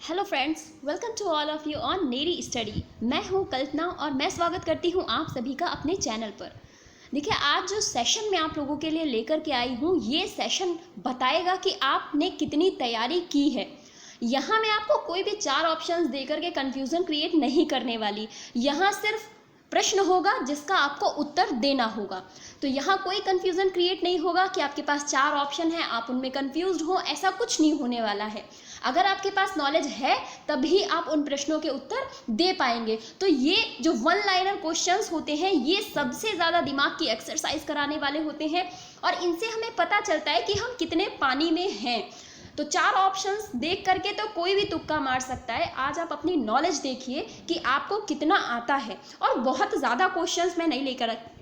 Hello friends, welcome to all of you on नेरी study. मैं हूं कल्पना और मैं स्वागत करती हूं आप सभी का अपने चैनल पर। देखिए, आज जो सेशन मैं आप लोगों के लिए लेकर के आई हूं, ये सेशन बताएगा कि आपने कितनी तैयारी की है। यहाँ मैं आपको कोई भी 4 ऑप्शंस देकर के कन्फ्यूज़न क्रिएट नहीं करने वाली। यहाँ सिर्फ प्रश्न होगा जिसका आपको उत्तर देना होगा। तो यहाँ कोई कन्फ्यूज़न क्रिएट नहीं होगा कि आपके पास 4 ऑप्शन हैं, आप उनमें कन्फ्यूज्ड हो, ऐसा कुछ नहीं होने वाला है। अगर आपके पास नॉलेज है तभी आप उन प्रश्नों के उत्तर दे पाएंगे। तो ये जो वन लाइनर क्वेश्चंस होते हैं, ये सबसे ज़्यादा दिमाग की एक्सरसाइज कराने वाले होते हैं और इनसे हमें पता चलता है कि हम कितने पानी में हैं। तो 4 ऑप्शंस देख करके तो कोई भी तुक्का मार सकता है। आज आप अपनी नॉलेज देखिए कि आपको कितना आता है। और बहुत ज़्यादा क्वेश्चंस मैं नहीं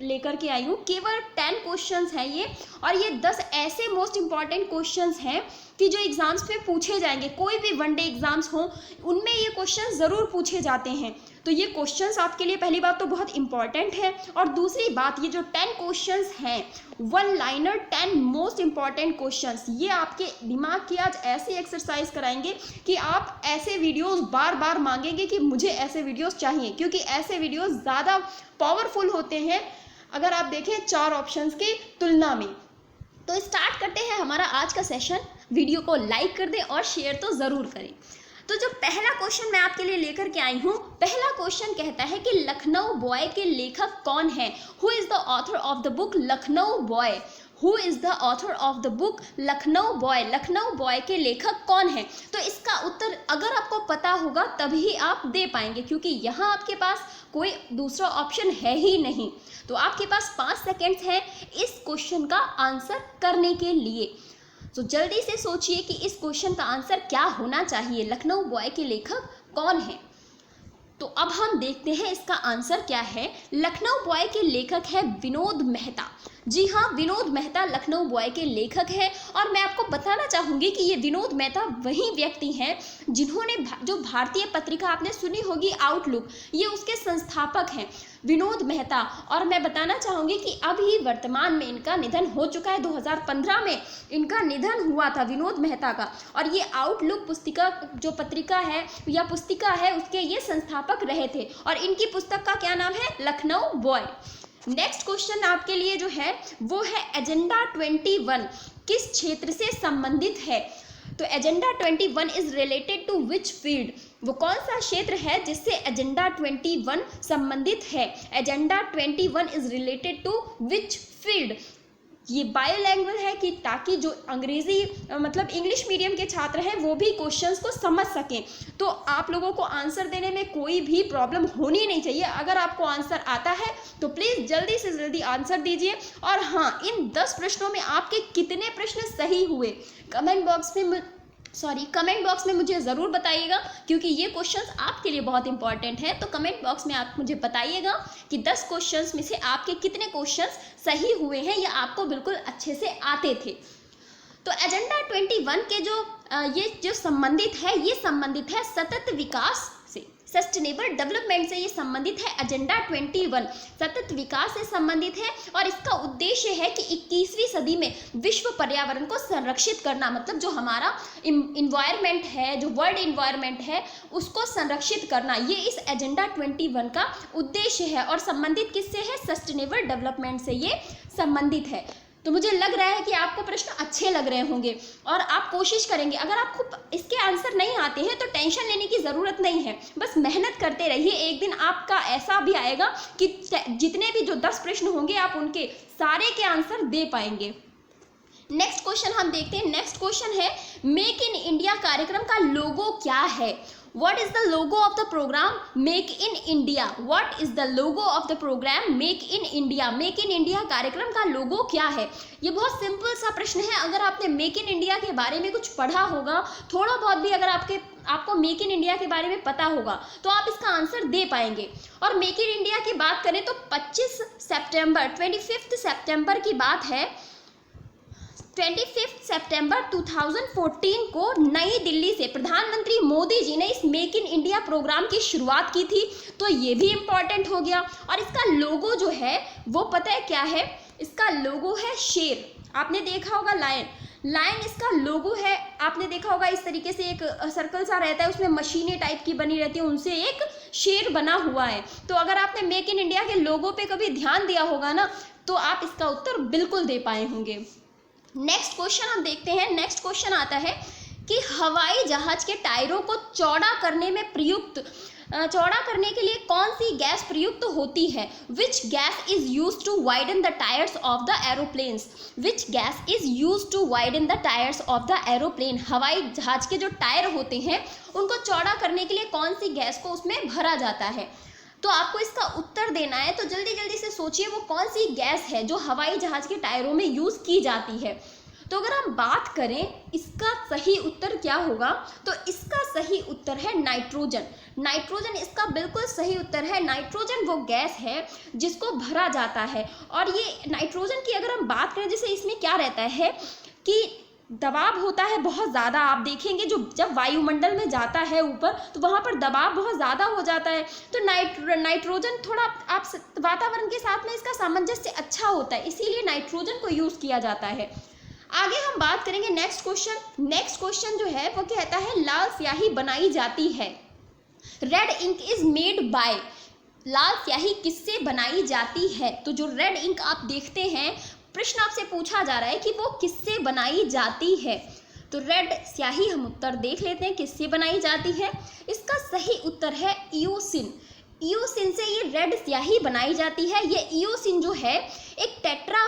लेकर के आई हूँ, केवल 10 क्वेश्चंस हैं ये। और ये 10 ऐसे मोस्ट इम्पॉर्टेंट क्वेश्चंस हैं कि जो एग्ज़ाम्स में पूछे जाएंगे, कोई भी वनडे एग्ज़ाम्स हों उनमें ये क्वेश्चन ज़रूर पूछे जाते हैं। तो ये क्वेश्चंस आपके लिए पहली बात तो बहुत इंपॉर्टेंट है। और दूसरी बात, ये जो 10 क्वेश्चंस हैं, one liner 10 most important questions, ये आपके दिमाग की आज ऐसे एक्सरसाइज कराएंगे कि आप ऐसे वीडियोस बार बार मांगेंगे कि मुझे ऐसे वीडियोस चाहिए, क्योंकि ऐसे वीडियोस ज़्यादा पावरफुल होते हैं अगर आप देखें 4 ऑप्शंस की तुलना में। तो स्टार्ट करते हैं हमारा आज का सेशन। वीडियो को लाइक कर दें और शेयर तो ज़रूर करें। तो जो पहला क्वेश्चन मैं आपके लिए लेकर के आई हूँ, पहला क्वेश्चन कहता है कि लखनऊ बॉय के लेखक कौन है? Who is the author of the book Lucknow boy? Who is the author of the book Lucknow boy? Lucknow boy के लेखक कौन है? तो इसका उत्तर अगर आपको पता होगा तभी आप दे पाएंगे, क्योंकि यहाँ आपके पास कोई दूसरा ऑप्शन है ही नहीं। तो आपके पास 5 सेकेंड्स हैं इस क्वेश्चन का आंसर करने के लिए। तो जल्दी से सोचिए कि इस क्वेश्चन का आंसर क्या होना चाहिए। लखनऊ बॉय के लेखक कौन है? तो अब हम देखते हैं इसका आंसर क्या है। लखनऊ बॉय के लेखक है विनोद मेहता। जी हाँ, विनोद मेहता लखनऊ बॉय के लेखक है। और मैं आपको बताना चाहूँगी कि ये विनोद मेहता वही व्यक्ति हैं जिन्होंने जो भारतीय पत्रिका आपने सुनी होगी आउटलुक, ये उसके संस्थापक हैं विनोद मेहता। और मैं बताना चाहूँगी कि अभी वर्तमान में इनका निधन हो चुका है। 2015 में इनका निधन हुआ था विनोद मेहता का। और ये आउटलुक पुस्तिका जो पत्रिका है या पुस्तिका है, उसके ये संस्थापक रहे थे। और इनकी पुस्तक का क्या नाम है? लखनऊ बॉय। नेक्स्ट क्वेश्चन आपके लिए जो है वो है एजेंडा 21 किस क्षेत्र से संबंधित है? तो agenda 21 is related to which field? वो कौन सा क्षेत्र है जिससे एजेंडा 21 संबंधित है? Agenda 21 is related to which field? ये बायोलैंग्वेज है कि ताकि जो अंग्रेजी मतलब इंग्लिश मीडियम के छात्र हैं वो भी क्वेश्चंस को समझ सकें। तो आप लोगों को आंसर देने में कोई भी प्रॉब्लम होनी नहीं चाहिए। अगर आपको आंसर आता है तो प्लीज़ जल्दी से जल्दी आंसर दीजिए। और हाँ, इन 10 प्रश्नों में आपके कितने प्रश्न सही हुए कमेंट बॉक्स में मुझे ज़रूर बताइएगा, क्योंकि ये क्वेश्चंस आपके लिए बहुत इंपॉर्टेंट है। तो कमेंट बॉक्स में आप मुझे बताइएगा कि 10 क्वेश्चंस में से आपके कितने क्वेश्चंस सही हुए हैं या आपको बिल्कुल अच्छे से आते थे। तो एजेंडा 21 के ये जो संबंधित है, ये संबंधित है सतत विकास से, सस्टेनेबल डेवलपमेंट से ये संबंधित है। एजेंडा 21 सतत विकास से संबंधित है और इसका उद्देश्य है कि 21वीं सदी में विश्व पर्यावरण को संरक्षित करना, मतलब जो हमारा इन्वायरमेंट है, जो वर्ल्ड इन्वायरमेंट है, उसको संरक्षित करना, ये इस एजेंडा 21 का उद्देश्य है। और संबंधित किससे है? सस्टेनेबल डेवलपमेंट से ये संबंधित है। तो मुझे लग रहा है कि आपको प्रश्न अच्छे लग रहे होंगे और आप कोशिश करेंगे। अगर आपको इसके आंसर नहीं आते हैं तो टेंशन लेने की ज़रूरत नहीं है, बस मेहनत करते रहिए। एक दिन आपका ऐसा भी आएगा कि जितने भी जो 10 प्रश्न होंगे आप उनके सारे के आंसर दे पाएंगे। नेक्स्ट क्वेश्चन हम देखते हैं। नेक्स्ट क्वेश्चन है मेक इन इंडिया कार्यक्रम का लोगो क्या है? What is the logo of the program Make in India? What is the logo of the program Make in India? Make in India कार्यक्रम का लोगो क्या है? ये बहुत सिंपल सा प्रश्न है। अगर आपने मेक इन इंडिया के बारे में कुछ पढ़ा होगा, थोड़ा बहुत भी अगर आपको मेक इन इंडिया के बारे में पता होगा तो आप इसका आंसर दे पाएंगे। और मेक इन इंडिया की बात करें तो 25 सितंबर की बात है। 25 सितंबर 2014 को नई दिल्ली से प्रधानमंत्री मोदी जी ने इस मेक इन इंडिया प्रोग्राम की शुरुआत की थी। तो ये भी इम्पॉर्टेंट हो गया। और इसका लोगो जो है वो पता है क्या है? इसका लोगो है शेर। आपने देखा होगा लायन। लायन इसका लोगो है, आपने देखा होगा इस तरीके से एक सर्कल सा रहता है, उसमें मशीनें टाइप की बनी रहती है, उनसे एक शेर बना हुआ है। तो अगर आपने मेक इन इंडिया के लोगो पे कभी ध्यान दिया होगा ना, तो आप इसका उत्तर बिल्कुल दे पाए होंगे। नेक्स्ट क्वेश्चन हम देखते हैं। नेक्स्ट क्वेश्चन आता है कि हवाई जहाज के टायरों को चौड़ा करने में चौड़ा करने के लिए कौन सी गैस प्रयुक्त होती है? Which gas is use to widen the tyres of the aeroplanes? Which gas is use to widen the tyres of the aeroplane? हवाई जहाज के जो टायर होते हैं उनको चौड़ा करने के लिए कौन सी गैस को उसमें भरा जाता है? तो आपको इसका उत्तर देना है, तो जल्दी जल्दी से सोचिए वो कौन सी गैस है जो हवाई जहाज के टायरों में यूज की जाती है। तो अगर हम बात करें इसका सही उत्तर क्या होगा, तो इसका सही उत्तर है नाइट्रोजन। नाइट्रोजन इसका बिल्कुल सही उत्तर है। नाइट्रोजन वो गैस है जिसको भरा जाता है। और ये नाइट्रोजन की अगर हम बात करें, जैसे इसमें क्या रहता है कि दबाव होता है बहुत ज़्यादा। आप देखेंगे जो जब वायुमंडल में जाता है ऊपर, तो वहाँ पर दबाव बहुत ज़्यादा हो जाता है। तो नाइट्रोजन थोड़ा आप वातावरण के साथ में इसका सामंजस्य अच्छा होता है, इसीलिए नाइट्रोजन को यूज़ किया जाता है। आगे हम बात करेंगे नेक्स्ट क्वेश्चन। नेक्स्ट क्वेश्चन जो है वो कहता है लाल स्याही बनाई जाती है। Red ink is made by. लाल स्याही किससे बनाई जाती है? तो जो रेड इंक आप देखते हैं, प्रश्न आपसे पूछा जा रहा है कि वो किससे बनाई जाती है। तो रेड स्याही हम उत्तर देख लेते हैं किससे बनाई जाती है। इसका सही उत्तर है ईओसिन। ईओसिन से ये रेड स्याही बनाई जाती है। ये ईओसिन जो है एक टेट्रा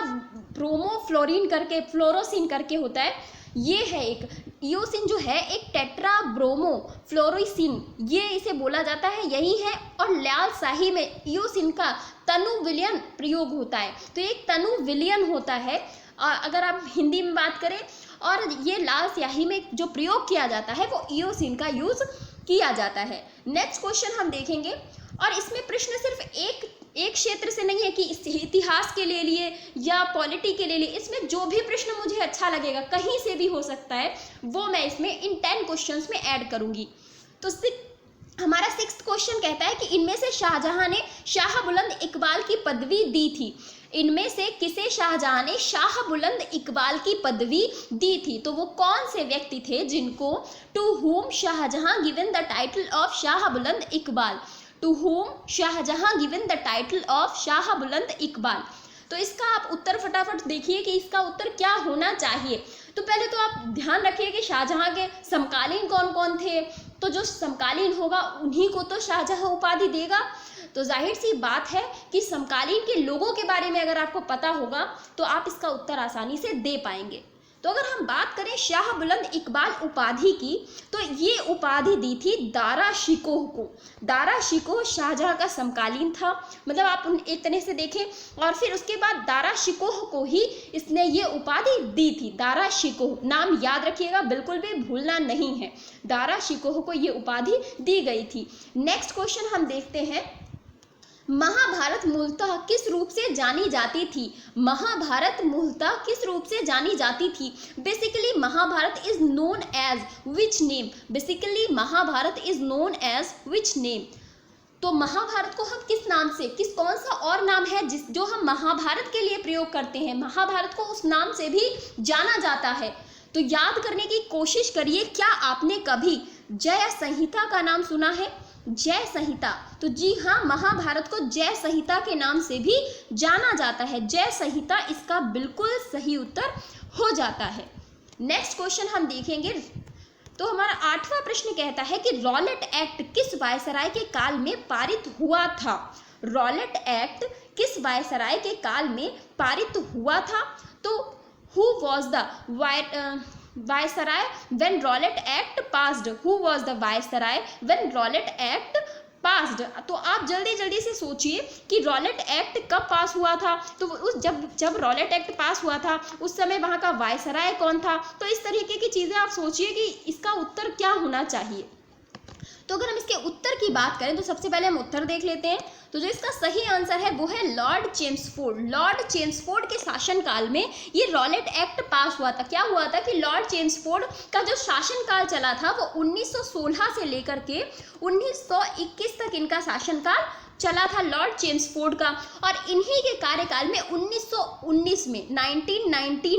ब्रोमोफ्लोरिन करके फ्लोरोसिन करके होता है। ये है एक ईओसिन जो है एक टेट्रा ब्रोमो फ्लोरोसिन, ये इसे बोला जाता है, यही है। और लाल स्याही में ईओसिन का तनु विलयन प्रयोग होता है। तो एक तनु विलयन होता है अगर आप हिंदी में बात करें। और ये लाल स्याही में जो प्रयोग किया जाता है वो ईओसिन का यूज किया जाता है। नेक्स्ट क्वेश्चन हम देखेंगे, और इसमें प्रश्न सिर्फ एक क्षेत्र से नहीं है कि इतिहास के ले लिए या पॉलिटी के ले लिए। इसमें जो भी प्रश्न मुझे अच्छा लगेगा, कहीं से भी हो सकता है, वो मैं इसमें इन 10 क्वेश्चंस में ऐड करूंगी। तो हमारा 6th क्वेश्चन कहता है कि इनमें से शाहजहां ने शाह बुलंद इकबाल की पदवी दी थी। इनमें से किसे शाहजहां ने शाह बुलंद इकबाल की पदवी दी थी? तो वो कौन से व्यक्ति थे जिनको to whom Shahjahan given the title of Shah Buland Iqbal? To whom Shahjahan given the title of Shah Buland Iqbal. तो इसका आप उत्तर फटाफट देखिए कि इसका उत्तर क्या होना चाहिए। तो पहले तो आप ध्यान रखिए कि शाहजहां के समकालीन कौन कौन थे। तो जो समकालीन होगा उन्हीं को तो शाहजहां उपाधि देगा। तो जाहिर सी बात है कि समकालीन के लोगों के बारे में अगर आपको पता होगा तो आप इसका उत्तर आसानी से दे पाएंगे। तो अगर हम बात करें शाह बुलंद इकबाल उपाधि की, तो ये उपाधि दी थी दारा शिकोह को। दारा शिकोह शाहजहां का समकालीन था, मतलब आप एक तरह से देखें। और फिर उसके बाद दारा शिकोह को ही इसने ये उपाधि दी थी। दारा शिकोह नाम याद रखिएगा, बिल्कुल भी भूलना नहीं है। दारा शिकोह को ये उपाधि दी गई थी। नेक्स्ट क्वेश्चन हम देखते हैं, महाभारत मूलतः किस रूप से जानी जाती थी? महाभारत मूलतः किस रूप से जानी जाती थी? Basically Mahabharata is known as which name? Basically Mahabharata is known as which name? तो महाभारत को हम किस नाम से, कौन सा और नाम है जो हम महाभारत के लिए प्रयोग करते हैं? महाभारत को उस नाम से भी जाना जाता है। तो याद करने की कोशिश करिए, क्या आपने कभी जय संहिता का नाम सुना है? जय संहिता, तो जी हाँ, महाभारत को जय संहिता के नाम से भी जाना जाता है। जय संहिता इसका बिल्कुल सही उत्तर हो जाता है। नेक्स्ट क्वेश्चन हम देखेंगे, तो हमारा 8वां प्रश्न कहता है कि रॉलेट एक्ट किस वायसराय के काल में पारित हुआ था? रॉलेट एक्ट किस वायसराय के काल में पारित हुआ था? तो who was the Viceroy when Rowlatt Act passed? Who was the Viceroy when Rowlatt Act passed? तो आप जल्दी जल्दी से सोचिए कि रॉलेट एक्ट कब पास हुआ था। तो उस जब रॉलेट एक्ट पास हुआ था उस समय वहाँ का वायसराय कौन था? तो इस तरीके की चीज़ें आप सोचिए कि इसका उत्तर क्या होना चाहिए। तो अगर हम इसके उत्तर की बात करें तो सबसे पहले हम उत्तर देख लेते हैं। तो जो इसका सही आंसर है वो है लॉर्ड चेम्सफोर्ड। लॉर्ड चेम्सफोर्ड के शासनकाल में ये रॉलेट एक्ट पास हुआ था। क्या हुआ था कि लॉर्ड चेम्सफोर्ड का जो शासनकाल चला था वो 1916 से लेकर के 1921 तक इनका शासनकाल चला था, लॉर्ड चेम्सफोर्ड का। और इन्हीं के कार्यकाल में 1919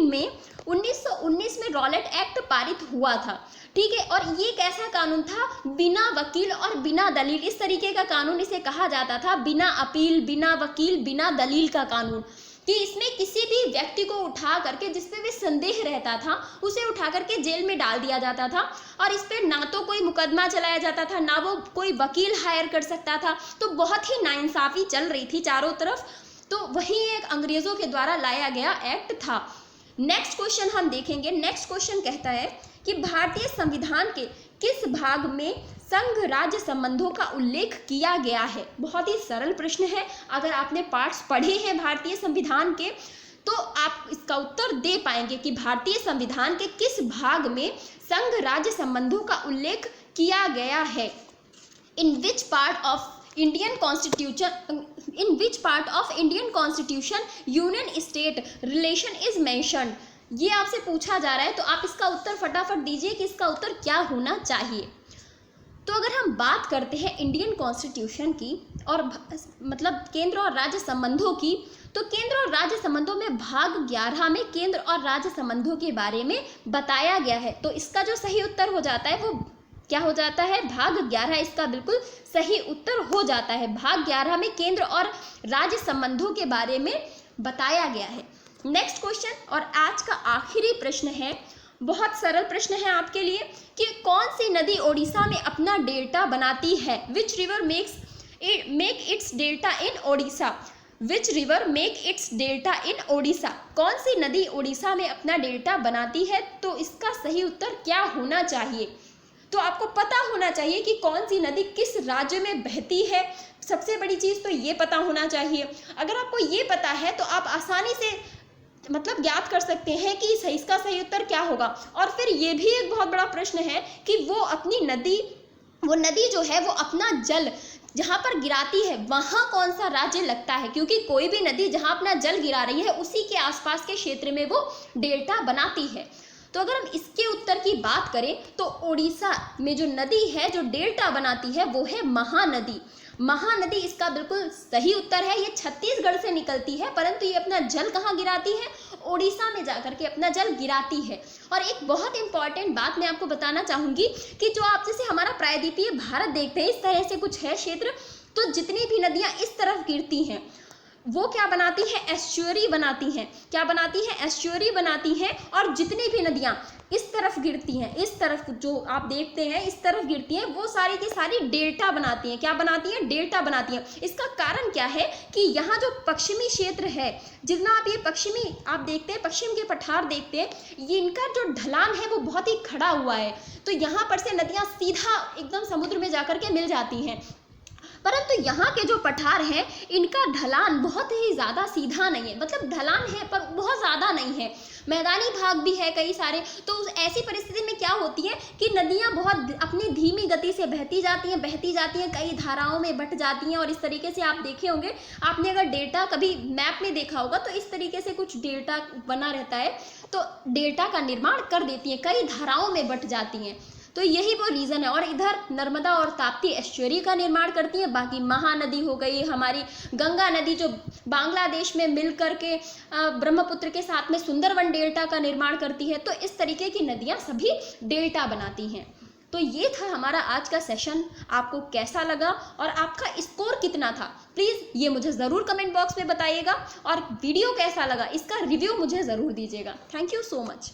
में 1919 में रॉलेट एक्ट पारित हुआ था, ठीक है। और ये एक ऐसा कानून था बिना वकील और बिना दलील, इस तरीके का कानून इसे कहा जाता था, बिना अपील, बिना वकील, बिना दलील का कानून, कि इसमें किसी भी व्यक्ति को उठा करके जिस पे भी संदेह रहता था उसे उठा करके जेल में डाल दिया जाता था, और इस पे ना तो कोई मुकदमा चलाया जाता था, ना वो कोई वकील हायर कर सकता था। तो बहुत ही नाइंसाफी चल रही थी चारों तरफ। तो वही एक अंग्रेजों के द्वारा लाया गया एक्ट था। नेक्स्ट क्वेश्चन हम देखेंगे। नेक्स्ट क्वेश्चन कहता है कि भारतीय संविधान के किस भाग में संघ राज्य संबंधों का उल्लेख किया गया है। बहुत ही सरल प्रश्न है। अगर आपने पार्ट्स पढ़े हैं भारतीय संविधान के तो आप इसका उत्तर दे पाएंगे कि भारतीय संविधान के किस भाग में संघ राज्य संबंधों का उल्लेख किया गया है। In which part of Indian constitution union state relation is mentioned. ये आपसे पूछा जा रहा है, तो आप इसका उत्तर फटाफट दीजिए कि इसका उत्तर क्या होना चाहिए। तो अगर हम बात करते हैं इंडियन कॉन्स्टिट्यूशन की और मतलब केंद्र और राज्य संबंधों की, तो केंद्र और राज्य संबंधों में भाग 11 में केंद्र और राज्य संबंधों के बारे में बताया गया है। तो इसका जो सही उत्तर हो जाता है वो क्या हो जाता है, भाग 11 इसका बिल्कुल सही उत्तर हो जाता है। भाग 11 में केंद्र और राज्य संबंधों के बारे में बताया गया है। नेक्स्ट क्वेश्चन और आज का आखिरी प्रश्न है, बहुत सरल प्रश्न है आपके लिए, कि कौन सी नदी ओडिशा में अपना डेल्टा बनाती है। Which river make it's delta in Odisha. Which river make it's delta इन ओडिशा। कौन सी नदी ओडिशा में अपना डेल्टा बनाती है। तो इसका सही उत्तर क्या होना चाहिए। तो आपको पता होना चाहिए कि कौन सी नदी किस राज्य में बहती है। सबसे बड़ी चीज़ तो ये पता होना चाहिए। अगर आपको ये पता है तो आप आसानी से मतलब ज्ञात कर सकते हैं कि इसका सही उत्तर क्या होगा। और फिर ये भी एक बहुत बड़ा प्रश्न है कि वो नदी जो है वो अपना जल जहाँ पर गिराती है वहाँ कौन सा राज्य लगता है, क्योंकि कोई भी नदी जहाँ अपना जल गिरा रही है उसी के आसपास के क्षेत्र में वो डेल्टा बनाती है। तो अगर हम इसके उत्तर की बात करें तो ओडिशा में जो नदी है जो डेल्टा बनाती है वो है महानदी। महानदी इसका बिल्कुल सही उत्तर है। ये छत्तीसगढ़ से निकलती है, परंतु ये अपना जल कहाँ गिराती है, ओडिशा में जाकर के अपना जल गिराती है। और एक बहुत इंपॉर्टेंट बात मैं आपको बताना चाहूँगी कि जो आप जैसे हमारा प्रायद्वीपीय भारत देखते हैं इस तरह से कुछ है क्षेत्र, तो जितनी भी नदियाँ इस तरफ गिरती हैं वो क्या बनाती है, एस्चुअरी बनाती हैं। क्या बनाती है, एस्चुअरी बनाती हैं। और जितनी भी नदियाँ इस तरफ गिरती हैं, इस तरफ जो आप देखते हैं इस तरफ गिरती हैं, वो सारी की सारी डेल्टा बनाती हैं। क्या बनाती हैं, डेल्टा बनाती हैं। इसका कारण क्या है कि यहाँ जो पश्चिमी क्षेत्र है, जितना आप ये पश्चिमी आप देखते हैं, पश्चिम के पठार देखते हैं, ये इनका जो ढलान है वो बहुत ही खड़ा हुआ है। तो यहाँ पर से नदियाँ सीधा एकदम समुद्र में जाकर के मिल जाती हैं। परंतु यहाँ के जो पठार हैं इनका ढलान बहुत ही ज़्यादा सीधा नहीं है, मतलब ढलान है पर बहुत ज़्यादा नहीं है, मैदानी भाग भी है कई सारे। तो ऐसी परिस्थिति में क्या होती है कि नदियाँ बहुत अपनी धीमी गति से बहती जाती हैं, कई धाराओं में बट जाती हैं। और इस तरीके से आप देखे होंगे, आपने अगर डेल्टा कभी मैप में देखा होगा तो इस तरीके से कुछ डेल्टा बना रहता है, तो डेल्टा का निर्माण कर देती हैं, कई धाराओं में बट जाती हैं। तो यही वो रीज़न है। और इधर नर्मदा और ताप्ती एस्चुअरी का निर्माण करती है। बाकी महानदी हो गई, हमारी गंगा नदी जो बांग्लादेश में मिल करके ब्रह्मपुत्र के साथ में सुंदरवन डेल्टा का निर्माण करती है। तो इस तरीके की नदियाँ सभी डेल्टा बनाती हैं। तो ये था हमारा आज का सेशन। आपको कैसा लगा और आपका स्कोर कितना था, प्लीज़ ये मुझे ज़रूर कमेंट बॉक्स में बताइएगा। और वीडियो कैसा लगा इसका रिव्यू मुझे ज़रूर दीजिएगा। Thank you so much.